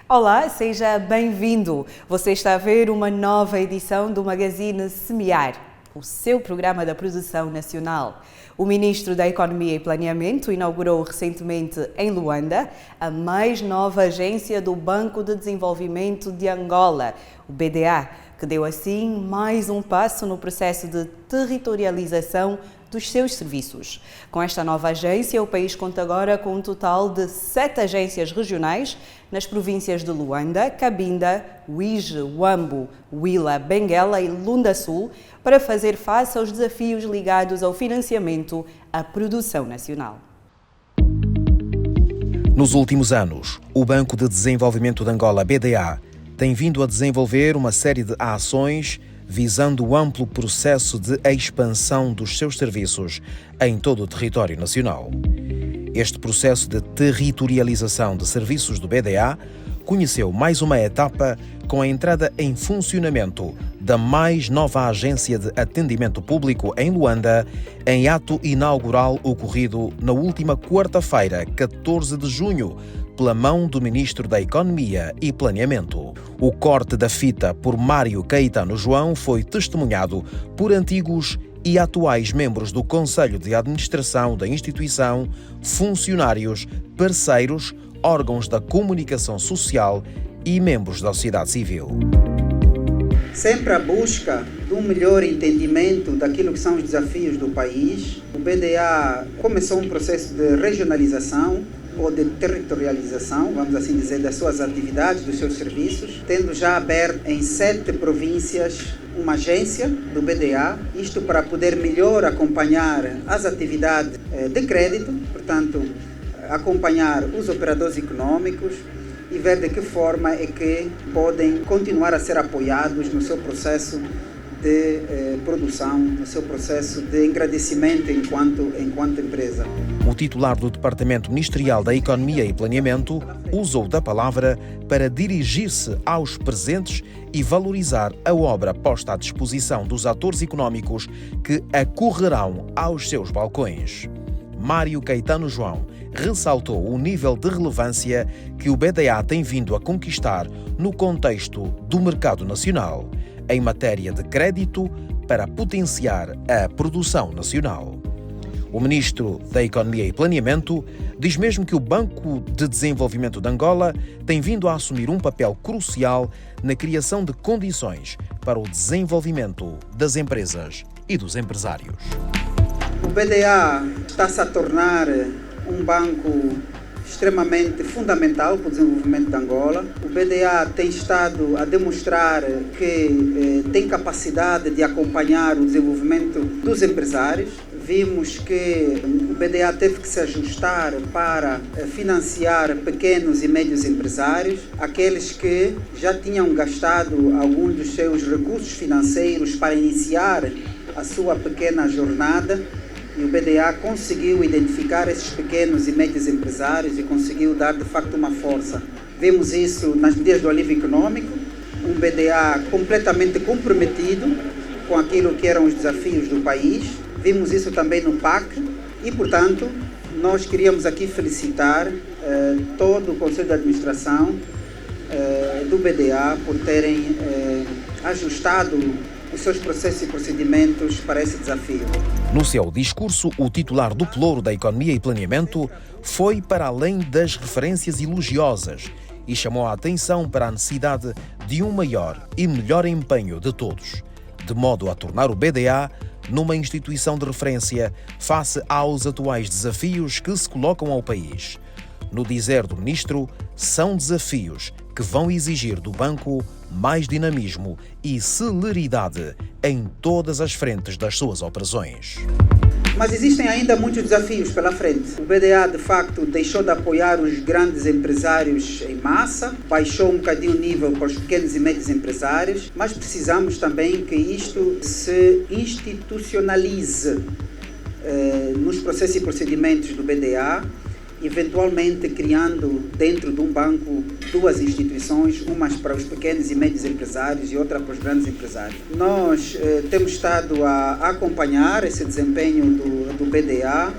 Olá, seja bem-vindo. Você está a ver uma nova edição do Magazine Semear, o seu programa da produção nacional. O Ministro da Economia e Planeamento inaugurou recentemente em Luanda a mais nova agência do Banco de Desenvolvimento de Angola, o BDA, que deu assim mais um passo no processo de territorialização dos seus serviços. Com esta nova agência, o país conta agora com um total de 7 agências regionais nas províncias de Luanda, Cabinda, Uíge, Huambo, Huila, Benguela e Lunda Sul, para fazer face aos desafios ligados ao financiamento à produção nacional. Nos últimos anos, o Banco de Desenvolvimento de Angola, BDA, tem vindo a desenvolver uma série de ações visando o amplo processo de expansão dos seus serviços em todo o território nacional. Este processo de territorialização de serviços do BDA conheceu mais uma etapa com a entrada em funcionamento da mais nova agência de atendimento público em Luanda, em ato inaugural ocorrido na última quarta-feira, 14 de junho, pela mão do Ministro da Economia e Planeamento. O corte da fita por Mário Caetano João foi testemunhado por antigos e atuais membros do Conselho de Administração da instituição, funcionários, parceiros, órgãos da comunicação social e membros da sociedade civil. Sempre à busca de um melhor entendimento daquilo que são os desafios do país, o BDA começou um processo de regionalização ou de territorialização, vamos assim dizer, das suas atividades, dos seus serviços, tendo já aberto em 7 províncias uma agência do BDA, isto para poder melhor acompanhar as atividades de crédito, portanto, acompanhar os operadores econômicos e ver de que forma é que podem continuar a ser apoiados no seu processo de produção, no seu processo de engrandecimento enquanto empresa. O titular do Departamento Ministerial da Economia e Planeamento usou da palavra para dirigir-se aos presentes e valorizar a obra posta à disposição dos atores económicos que acorrerão aos seus balcões. Mário Caetano João ressaltou o nível de relevância que o BDA tem vindo a conquistar no contexto do mercado nacional, em matéria de crédito para potenciar a produção nacional. O Ministro da Economia e Planeamento diz mesmo que o Banco de Desenvolvimento de Angola tem vindo a assumir um papel crucial na criação de condições para o desenvolvimento das empresas e dos empresários. O BDA está-se a tornar um banco extremamente fundamental para o desenvolvimento de Angola. O BDA tem estado a demonstrar que tem capacidade de acompanhar o desenvolvimento dos empresários. Vimos que o BDA teve que se ajustar para financiar pequenos e médios empresários, aqueles que já tinham gastado alguns dos seus recursos financeiros para iniciar a sua pequena jornada. E o BDA conseguiu identificar esses pequenos e médios empresários e conseguiu dar, de facto, uma força. Vimos isso nas medidas do alívio econômico, um BDA completamente comprometido com aquilo que eram os desafios do país. Vimos isso também no PAC e, portanto, nós queríamos aqui felicitar todo o Conselho de Administração do BDA por terem ajustado os seus processos e procedimentos para esse desafio. No seu discurso, o titular do Pelouro da Economia e Planeamento foi para além das referências elogiosas e chamou a atenção para a necessidade de um maior e melhor empenho de todos, de modo a tornar o BDA numa instituição de referência face aos atuais desafios que se colocam ao país. No dizer do Ministro, são desafios que vão exigir do banco mais dinamismo e celeridade em todas as frentes das suas operações. Mas existem ainda muitos desafios pela frente. O BDA, de facto, deixou de apoiar os grandes empresários em massa, baixou um bocadinho o nível para os pequenos e médios empresários, mas precisamos também que isto se institucionalize nos processos e procedimentos do BDA, eventualmente criando dentro de um banco 2 instituições, umas para os pequenos e médios empresários e outra para os grandes empresários. Nós temos estado a acompanhar esse desempenho do BDA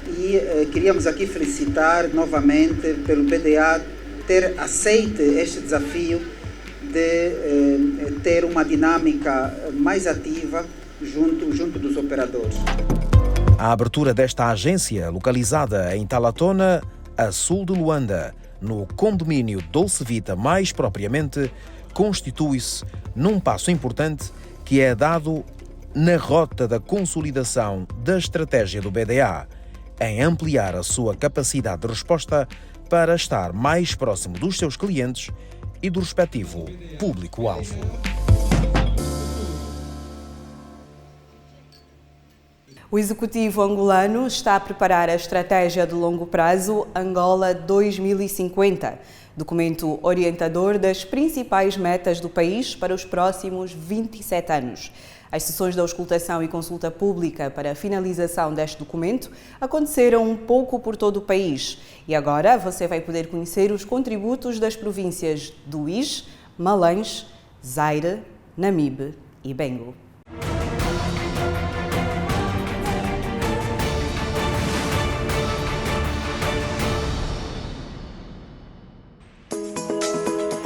e queríamos aqui felicitar novamente pelo BDA ter aceite este desafio de ter uma dinâmica mais ativa junto dos operadores. A abertura desta agência, localizada em Talatona, a sul de Luanda, no condomínio Dolce Vita mais propriamente, constitui-se num passo importante que é dado na rota da consolidação da estratégia do BDA, em ampliar a sua capacidade de resposta para estar mais próximo dos seus clientes e do respectivo público-alvo. O executivo angolano está a preparar a estratégia de longo prazo Angola 2050, documento orientador das principais metas do país para os próximos 27 anos. As sessões de auscultação e consulta pública para a finalização deste documento aconteceram um pouco por todo o país e agora você vai poder conhecer os contributos das províncias do Ige, Malange, Zaire, Namibe e Bengo.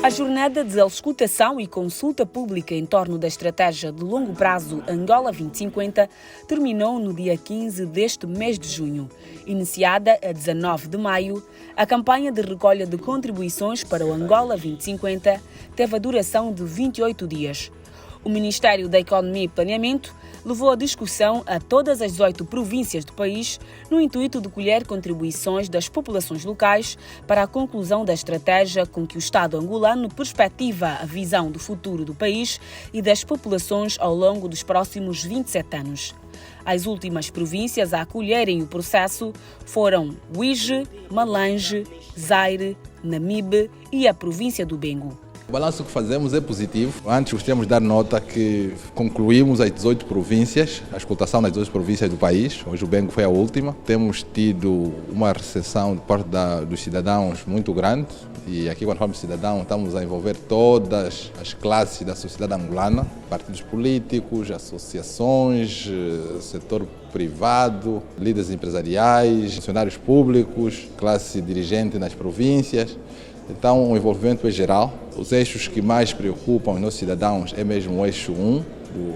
A jornada de auscultação e consulta pública em torno da estratégia de longo prazo Angola 2050 terminou no dia 15 deste mês de junho. Iniciada a 19 de maio, a campanha de recolha de contribuições para o Angola 2050 teve a duração de 28 dias. O Ministério da Economia e Planeamento levou a discussão a todas as 18 províncias do país no intuito de colher contribuições das populações locais para a conclusão da estratégia com que o Estado angolano perspectiva a visão do futuro do país e das populações ao longo dos próximos 27 anos. As últimas províncias a acolherem o processo foram Uige, Malange, Zaire, Namibe e a província do Bengo. O balanço que fazemos é positivo. Antes gostaríamos de dar nota que concluímos as 18 províncias, a auscultação das 18 províncias do país. Hoje o Bengo foi a última. Temos tido uma recepção de parte dos cidadãos muito grande. E aqui, quando falamos de cidadão, estamos a envolver todas as classes da sociedade angolana, partidos políticos, associações, setor privado, líderes empresariais, funcionários públicos, classe dirigente nas províncias. Então, o envolvimento é geral. Os eixos que mais preocupam os nossos cidadãos é mesmo o eixo 1,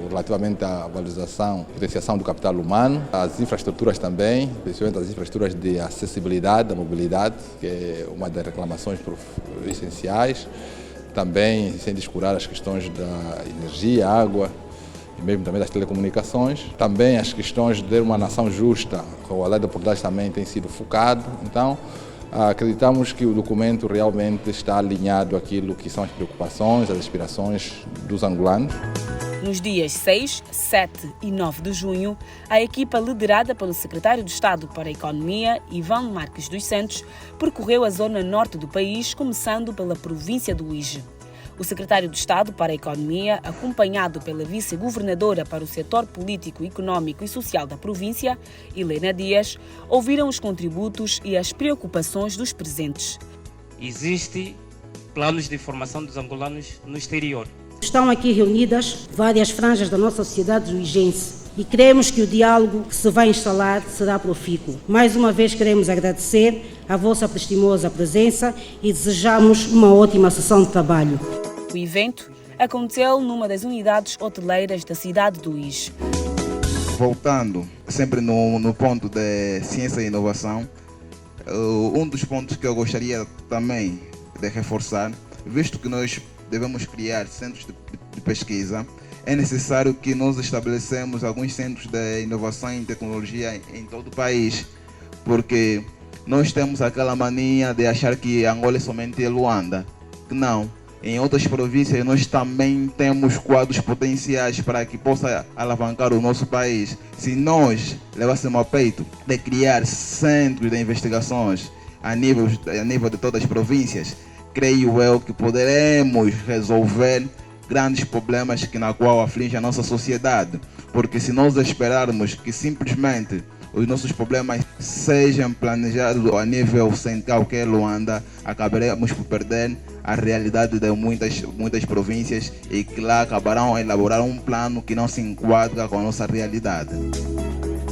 relativamente à valorização e potenciação do capital humano. As infraestruturas também, principalmente as infraestruturas de acessibilidade, da mobilidade, que é uma das reclamações essenciais. Também, sem descurar as questões da energia, água, e mesmo também das telecomunicações. Também as questões de ter uma nação justa, com a lei de oportunidades também tem sido focado. Então, acreditamos que o documento realmente está alinhado àquilo que são as preocupações, as aspirações dos angolanos. Nos dias 6, 7 e 9 de junho, a equipa liderada pelo secretário de Estado para a Economia, Ivan Marques dos Santos, percorreu a zona norte do país, começando pela província do Uige. O secretário de Estado para a Economia, acompanhado pela vice-governadora para o setor político, econômico e social da província, Helena Dias, ouviram os contributos e as preocupações dos presentes. Existem planos de formação dos angolanos no exterior. Estão aqui reunidas várias franjas da nossa sociedade uigense e cremos que o diálogo que se vai instalar será profícuo. Mais uma vez queremos agradecer a vossa prestimosa presença e desejamos uma ótima sessão de trabalho. O evento aconteceu numa das unidades hoteleiras da cidade do Uige. Voltando sempre no ponto de ciência e inovação, um dos pontos que eu gostaria também de reforçar, visto que nós devemos criar centros de pesquisa, é necessário que nós estabelecemos alguns centros de inovação e tecnologia em todo o país, porque nós temos aquela mania de achar que Angola é somente Luanda. Não. Em outras províncias nós também temos quadros potenciais para que possa alavancar o nosso país. Se nós levássemos a peito de criar centros de investigações a nível de todas as províncias, creio eu que poderemos resolver grandes problemas na qual aflige a nossa sociedade. Porque se nós esperarmos que simplesmente os nossos problemas sejam planejados a nível central, que é Luanda, acabaremos por perder a realidade de muitas províncias e que lá acabarão a elaborar um plano que não se enquadra com a nossa realidade.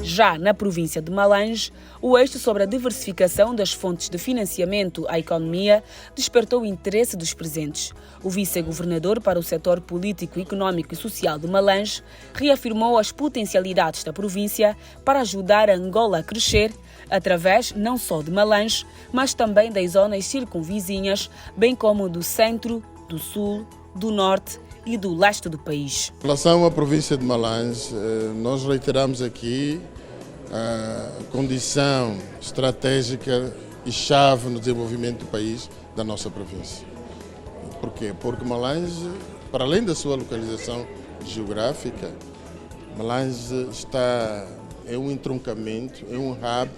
Já na província de Malange, o eixo sobre a diversificação das fontes de financiamento à economia despertou o interesse dos presentes. O vice-governador para o setor político, econômico e social de Malange reafirmou as potencialidades da província para ajudar a Angola a crescer, através não só de Malange, mas também das zonas circunvizinhas, bem como do centro, do sul, do norte e do leste do país. Em relação à província de Malange, nós reiteramos aqui a condição estratégica e chave no desenvolvimento do país, da nossa província. Por quê? Porque Malange, para além da sua localização geográfica, Malange é um entroncamento, é um hub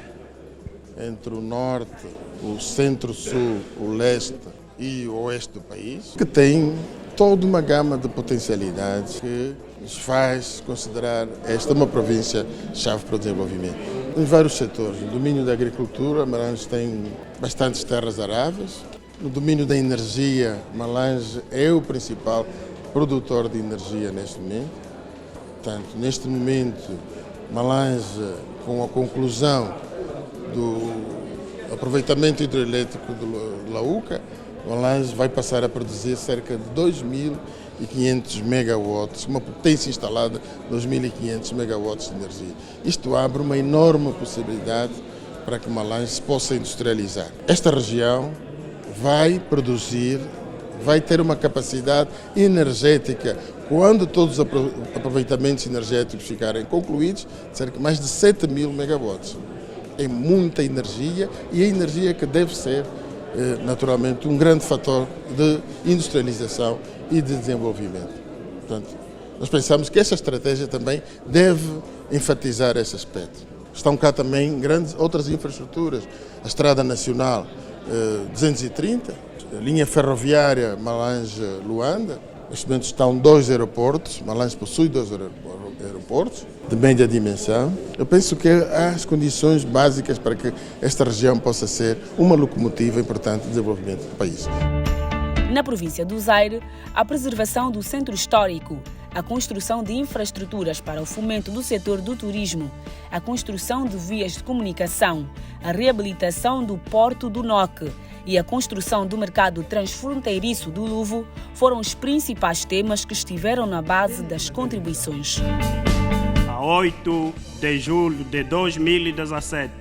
entre o norte, o centro-sul, o leste e o oeste do país, que tem toda uma gama de potencialidades que nos faz considerar esta uma província-chave para o desenvolvimento. Em vários setores, no domínio da agricultura, Malange tem bastantes terras aráveis. No domínio da energia, Malange é o principal produtor de energia neste momento. Portanto, neste momento, Malange, com a conclusão do aproveitamento hidroelétrico de Lauca, Malange vai passar a produzir cerca de 2.500 megawatts, uma potência instalada de 2.500 megawatts de energia. Isto abre uma enorme possibilidade para que Malange se possa industrializar. Esta região vai produzir, vai ter uma capacidade energética, quando todos os aproveitamentos energéticos ficarem concluídos, de cerca de mais de 7.000 megawatts. É muita energia e a energia que deve ser naturalmente um grande fator de industrialização e de desenvolvimento. Portanto, nós pensamos que essa estratégia também deve enfatizar esse aspecto. Estão cá também grandes outras infraestruturas, a Estrada Nacional 230, a linha ferroviária Malange-Luanda. Neste momento estão 2 aeroportos, Malange possui 2 aeroportos de média dimensão. Eu penso que há as condições básicas para que esta região possa ser uma locomotiva importante de desenvolvimento do país. Na província do Zaire, a preservação do centro histórico, a construção de infraestruturas para o fomento do setor do turismo, a construção de vias de comunicação, a reabilitação do porto do Noque e a construção do mercado transfronteiriço do Luvo foram os principais temas que estiveram na base das contribuições. A 8 de julho de 2017,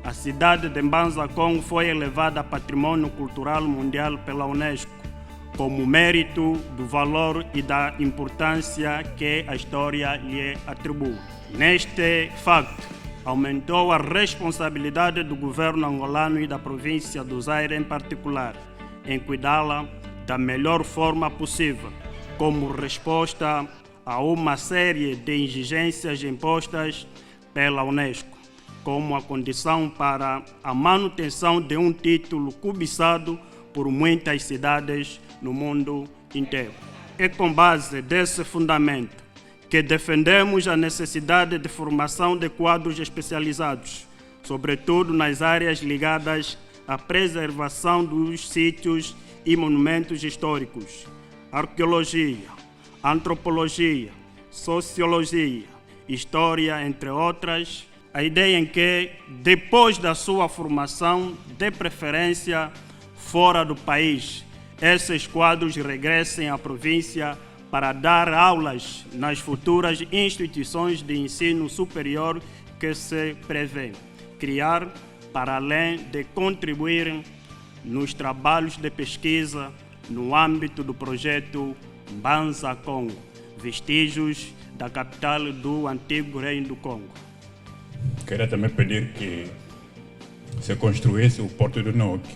a cidade de Mbanza Congo foi elevada a Patrimônio Cultural Mundial pela Unesco, como mérito do valor e da importância que a história lhe atribui. Neste facto, aumentou a responsabilidade do governo angolano e da província do Zaire em particular, em cuidá-la da melhor forma possível, como resposta a uma série de exigências impostas pela Unesco, como a condição para a manutenção de um título cobiçado por muitas cidades no mundo inteiro. É com base desse fundamento que defendemos a necessidade de formação de quadros especializados, sobretudo nas áreas ligadas à preservação dos sítios e monumentos históricos, arqueologia, antropologia, sociologia, história, entre outras. A ideia em que, depois da sua formação, de preferência fora do país, esses quadros regressem à província para dar aulas nas futuras instituições de ensino superior que se prevê criar, para além de contribuírem nos trabalhos de pesquisa no âmbito do projeto Mbanza Congo, vestígios da capital do antigo Reino do Congo. Quero também pedir que se construísse o Porto do Noque.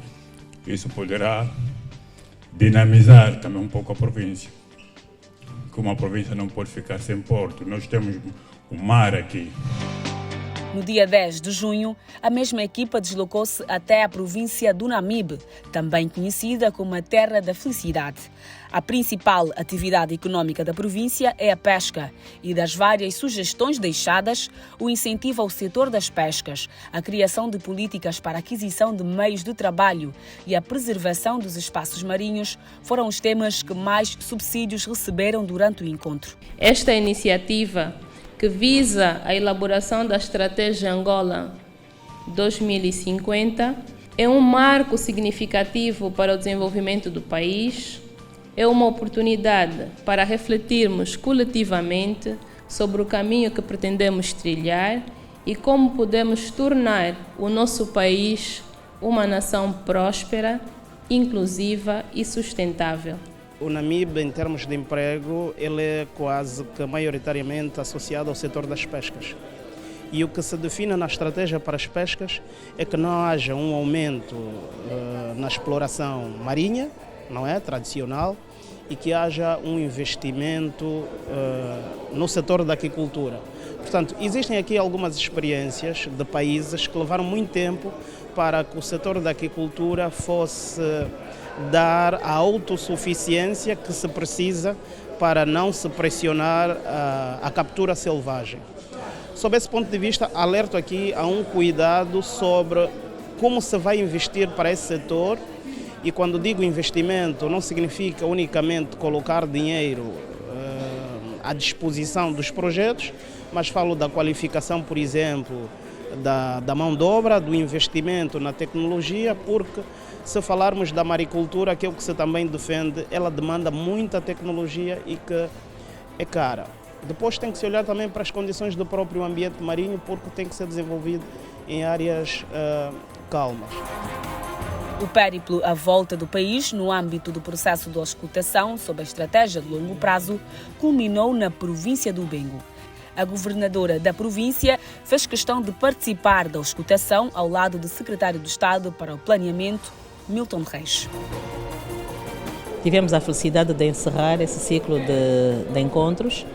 Isso poderá dinamizar também um pouco a província. Como a província não pode ficar sem porto, nós temos o mar aqui. No dia 10 de junho, a mesma equipa deslocou-se até a província do Namibe, também conhecida como a Terra da Felicidade. A principal atividade econômica da província é a pesca e, das várias sugestões deixadas, o incentivo ao setor das pescas, a criação de políticas para a aquisição de meios de trabalho e a preservação dos espaços marinhos foram os temas que mais subsídios receberam durante o encontro. Esta iniciativa que visa a elaboração da Estratégia Angola 2050, é um marco significativo para o desenvolvimento do país, é uma oportunidade para refletirmos coletivamente sobre o caminho que pretendemos trilhar e como podemos tornar o nosso país uma nação próspera, inclusiva e sustentável. O Namibe, em termos de emprego, ele é quase que maioritariamente associado ao setor das pescas. E o que se define na estratégia para as pescas é que não haja um aumento na exploração marinha, não é, tradicional, e que haja um investimento no setor da aquicultura. Portanto, existem aqui algumas experiências de países que levaram muito tempo para que o setor da aquicultura fosse dar a autossuficiência que se precisa para não se pressionar a captura selvagem. Sob esse ponto de vista, alerto aqui a um cuidado sobre como se vai investir para esse setor. E quando digo investimento, não significa unicamente colocar dinheiro à disposição dos projetos, mas falo da qualificação, por exemplo, da mão de obra, do investimento na tecnologia, porque se falarmos da maricultura, que é o que se também defende, ela demanda muita tecnologia e que é cara. Depois tem que se olhar também para as condições do próprio ambiente marinho, porque tem que ser desenvolvido em áreas calmas. O périplo à volta do país, no âmbito do processo de auscultação sob a estratégia de longo prazo, culminou na província do Bengo. A governadora da província fez questão de participar da auscultação ao lado do secretário de Estado para o Planeamento, Milton Reis. Tivemos a felicidade de encerrar esse ciclo de encontros,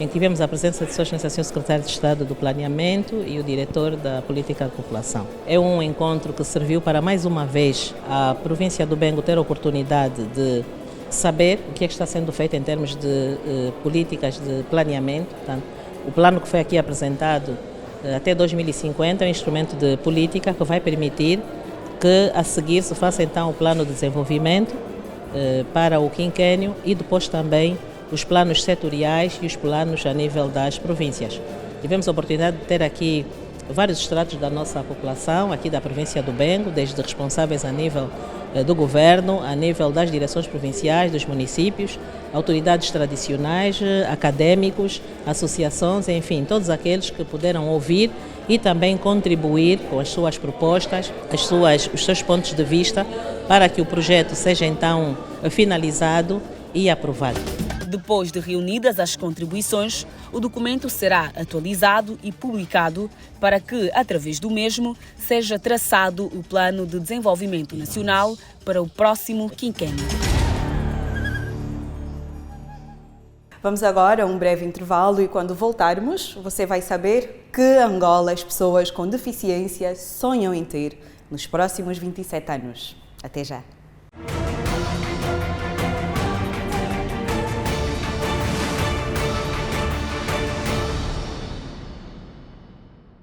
em que tivemos a presença de Sua Excelência o Secretário de Estado do Planeamento e o Diretor da Política de População. É um encontro que serviu para, mais uma vez, a província do Bengo ter a oportunidade de saber o que é que está sendo feito em termos de políticas de planeamento. Portanto, o plano que foi aqui apresentado até 2050 é um instrumento de política que vai permitir que, a seguir, se faça então o plano de desenvolvimento para o quinquênio e depois também os planos setoriais e os planos a nível das províncias. Tivemos a oportunidade de ter aqui vários estratos da nossa população, aqui da província do Bengo, desde responsáveis a nível do governo, a nível das direções provinciais, dos municípios, autoridades tradicionais, académicos, associações, enfim, todos aqueles que puderam ouvir e também contribuir com as suas propostas, os seus pontos de vista, para que o projeto seja então finalizado e aprovado. Depois de reunidas as contribuições, o documento será atualizado e publicado para que, através do mesmo, seja traçado o Plano de Desenvolvimento Nacional para o próximo quinquênio. Vamos agora a um breve intervalo e quando voltarmos, você vai saber que Angola as pessoas com deficiência sonham em ter nos próximos 27 anos. Até já!